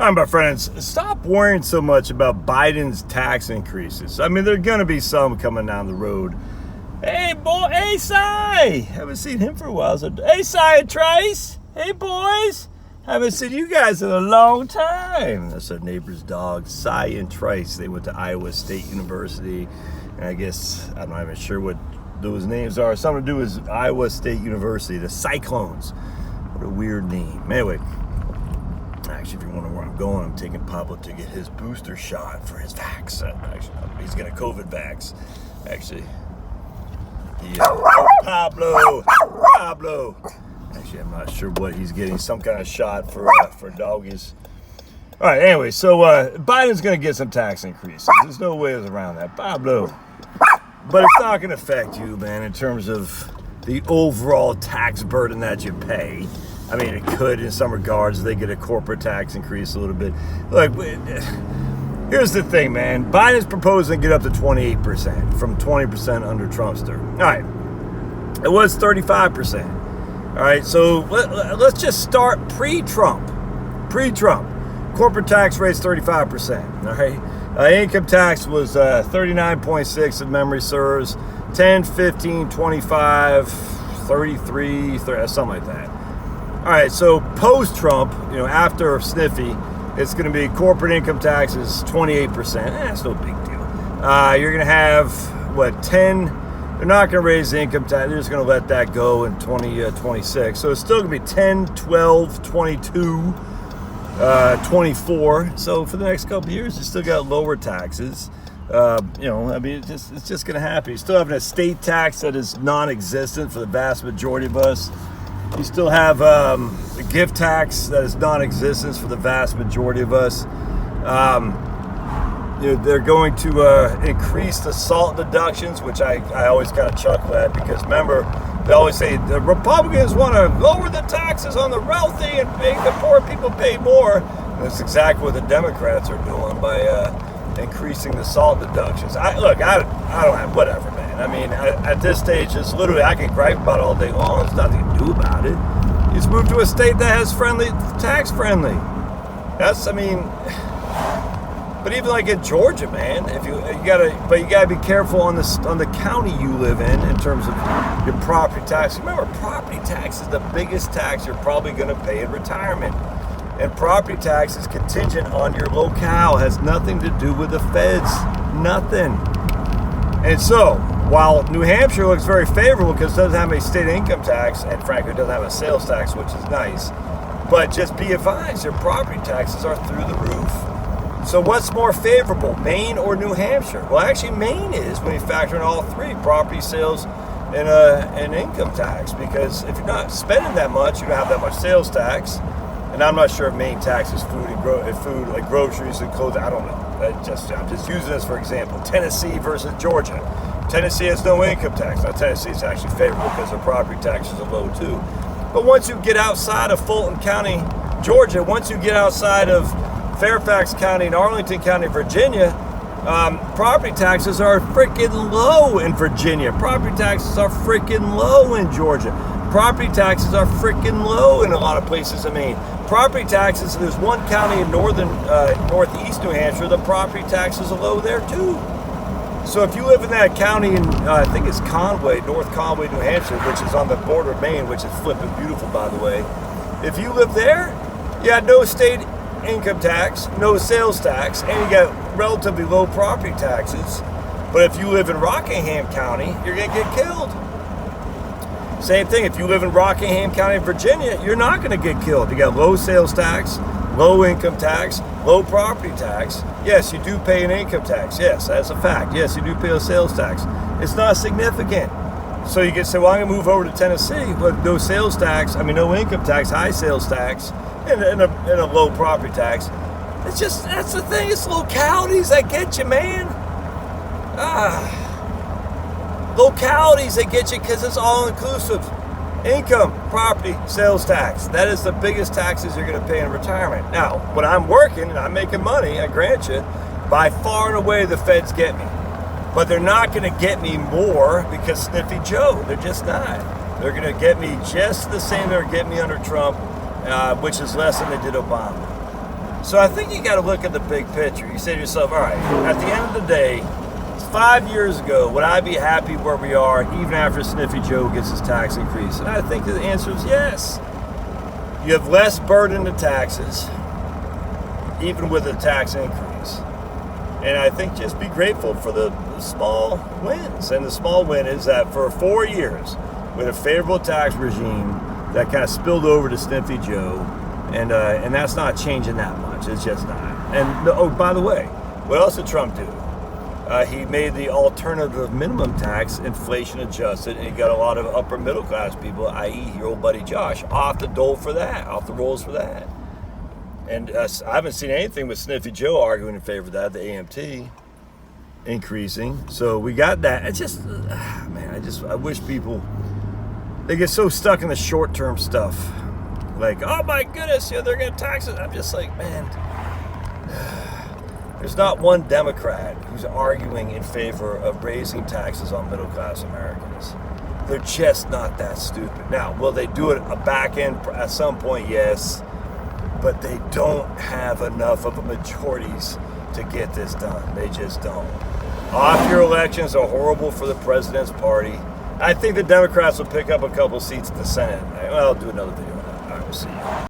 All right, my friends, stop worrying so much about Biden's tax increases. I mean, there are going to be some coming down the road. Hey, boy, hey, Cy. Haven't seen him for a while. So, hey, Cy and Trace. Hey, boys. Haven't seen you guys in a long time. That's our neighbor's dog, Cy and Trace. They went to Iowa State University. And I guess, I'm not even sure what those names are. Something to do with Iowa State University, the Cyclones. What a weird name. Anyway. Actually, if you're wondering where I'm going, I'm taking Pablo to get his booster shot for his vax. Actually, he's getting a COVID vax. Actually, Pablo. Actually, I'm not sure what he's getting. Some kind of shot for doggies. All right. Anyway, so Biden's going to get some tax increases. There's no ways around that, Pablo. But it's not going to affect you, man, in terms of the overall tax burden that you pay. I mean, it could in some regards. They get a corporate tax increase a little bit. Look, here's the thing, man. Biden's proposing to get up to 28% from 20% under Trumpster. All right. It was 35%. All right. So let's just start pre-Trump. Corporate tax rate's 35%. All right. Income tax was 39.6 if memory serves. 10, 15, 25, 33, 30, something like that. All right, so post-Trump, after Sniffy, it's going to be corporate income taxes 28%. That's no big deal. You're going to have, 10? They're not going to raise the income tax. They're just going to let that go in 2026. So it's still going to be 10, 12, 22, 24. So for the next couple of years, you still got lower taxes. It's just going to happen. You still have an estate tax that is non-existent for the vast majority of us. You still have a gift tax that is non-existent for the vast majority of us. They're going to increase the SALT deductions, which I always kind of chuckle at because remember, they always say the Republicans want to lower the taxes on the wealthy and make the poor people pay more. And that's exactly what the Democrats are doing by increasing the SALT deductions. I don't have whatever, man. I mean, at this stage, it's literally I can gripe about it all day long. There's nothing to do about it. You just move to a state that has tax friendly. But even like in Georgia, man, you gotta be careful on the county you live in terms of your property tax. Remember, property tax is the biggest tax you're probably going to pay in retirement. And property tax is contingent on your locale. It has nothing to do with the feds. Nothing. And so, while New Hampshire looks very favorable because it doesn't have a state income tax, and frankly, it doesn't have a sales tax, which is nice, but just be advised, your property taxes are through the roof. So what's more favorable, Maine or New Hampshire? Well, actually, Maine is when you factor in all three, property sales and income tax, because if you're not spending that much, you don't have that much sales tax. And I'm not sure if Maine taxes food like groceries and clothes. I don't know. I'm just using this for example. Tennessee versus Georgia. Tennessee has no income tax. Now Tennessee is actually favorable because their property taxes are low too. But once you get outside of Fulton County, Georgia, once you get outside of Fairfax County and Arlington County, Virginia, property taxes are freaking low in Virginia. Property taxes are freaking low in Georgia. Property taxes are freaking low in a lot of places in Maine. Property taxes, there's one county in northeast New Hampshire, the property taxes are low there too. So if you live in that county in, I think it's Conway, North Conway, New Hampshire, which is on the border of Maine, which is flipping beautiful, by the way. If you live there, you got no state income tax, no sales tax, and you got relatively low property taxes. But if you live in Rockingham County, you're going to get killed. Same thing, if you live in Rockingham County, Virginia, you're not going to get killed. You got low sales tax, low income tax, low property tax. Yes, you do pay an income tax. Yes, that's a fact. Yes, you do pay a sales tax. It's not significant. So you can say, well, I'm going to move over to Tennessee with no sales tax, no income tax, high sales tax, and a low property tax. That's the thing. It's localities that get you, man. Localities that get you because it's all inclusive. Income, property, sales tax. That is the biggest taxes you're going to pay in retirement. Now, when I'm working and I'm making money, I grant you, by far and away the feds get me. But they're not going to get me more because Sniffy Joe. They're just not. They're going to get me just the same they're getting me under Trump, which is less than they did Obama. So I think you got to look at the big picture. You say to yourself, all right, at the end of the day, 5 years ago, would I be happy where we are even after Sniffy Joe gets his tax increase? And I think the answer is yes. You have less burden to taxes, even with a tax increase. And I think just be grateful for the small wins. And the small win is that for 4 years, with a favorable tax regime that kind of spilled over to Sniffy Joe, and that's not changing that much. It's just not. And oh, by the way, what else did Trump do? He made the alternative minimum tax inflation adjusted, and he got a lot of upper middle class people, i.e. your old buddy Josh, off the rolls for that. And I haven't seen anything with Sniffy Joe arguing in favor of that, the AMT increasing. So we got that. It's just, man, I wish people, they get so stuck in the short-term stuff. Like, oh my goodness, they're going to tax it. I'm just like, man, there's not one Democrat who's arguing in favor of raising taxes on middle-class Americans. They're just not that stupid. Now, will they do it a back end at some point? Yes. But they don't have enough of a majorities to get this done. They just don't. Off-year elections are horrible for the president's party. I think the Democrats will pick up a couple seats in the Senate. Well, I'll do another video on that. All right, we'll see you.